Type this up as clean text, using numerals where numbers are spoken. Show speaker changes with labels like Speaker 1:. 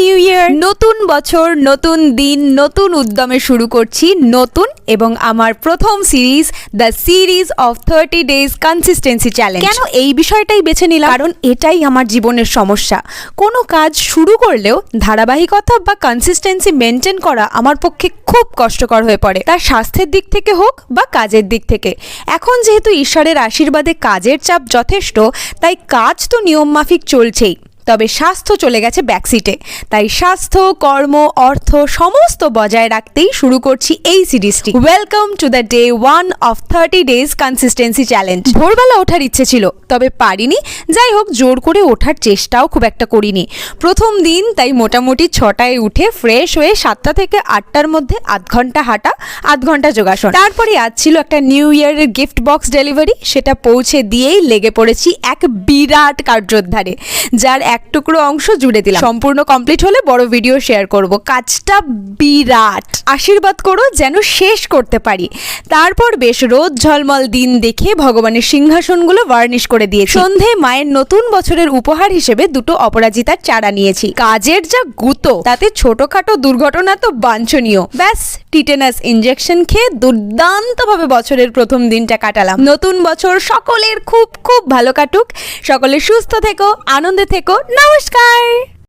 Speaker 1: New year, নতুন বছর, নতুন দিন, নতুন উদ্যমে শুরু করছি নতুন এবং আমার প্রথম series, the series of 30 days consistency challenge. কেন এই বিষয়টাই বেছে নিলাম? কারণ এটাই আমার জীবনের সমস্যা। কোনো কাজ শুরু করলেও ধারাবাহিকতা বা কনসিস্টেন্সি মেনটেন করা আমার পক্ষে খুব কষ্টকর হয়ে পড়ে, তার স্বাস্থ্যের দিক থেকে হোক বা কাজের দিক থেকে। এখন যেহেতু ঈশ্বরের আশীর্বাদে কাজের চাপ যথেষ্ট, তাই কাজ তো নিয়ম মাফিক চলছেই, তবে স্বাস্থ্য চলে গেছে ব্যাকসিটে। তাই স্বাস্থ্য, কর্ম, অর্থ সমস্ত বজায় রাখতেই শুরু করছি এই সিরিজটি। Welcome to the day 1 of 30 days consistency challenge. ভোরবেলা ওঠার ইচ্ছে ছিল, তবে পারিনি। যাই হোক, জোর করে ওঠার চেষ্টাও খুব একটা করিনি। প্রথম দিন, তাই মোটামুটি 6টায় উঠে ফ্রেশ হয়ে 7টা থেকে 8টার মধ্যে আধ ঘন্টা হাঁটা, আধ ঘন্টা যোগাসন। তারপরে আজ ছিল একটা নিউ ইয়ারের গিফট বক্স ডেলিভারি, সেটা পৌঁছে দিয়েই লেগে পড়েছি এক বিরাট কার্যোদ্ধারে, যার এক টুকরো অংশ জুড়ে দিলাম। সম্পূর্ণ কমপ্লিট হলে বড় ভিডিও শেয়ার করব। কাজটা বিরাট, আশীর্বাদ করো যেন শেষ করতে পারি। তারপর বেশ রোদ ঝলমল দিন দেখে ভগবানের সিংহাসনগুলো ভার্নিশ করে দিয়েছি। সন্ধে মায়ের নতুন বছরের উপহার হিসেবে 2টো অপরাজিতার চারা নিয়েছি। কাজের যা গুতো, তাতে ছোটখাটো দুর্ঘটনা তো বাঞ্ছনীয়। ব্যাস, টিটেনাস ইনজেকশন খেয়ে দুর্দান্তভাবে বছরের প্রথম দিনটা কাটালাম। নতুন বছর সকলের খুব খুব ভালো কাটুক। সকলে সুস্থ থেকো, আনন্দে থেকো। নমস্কার।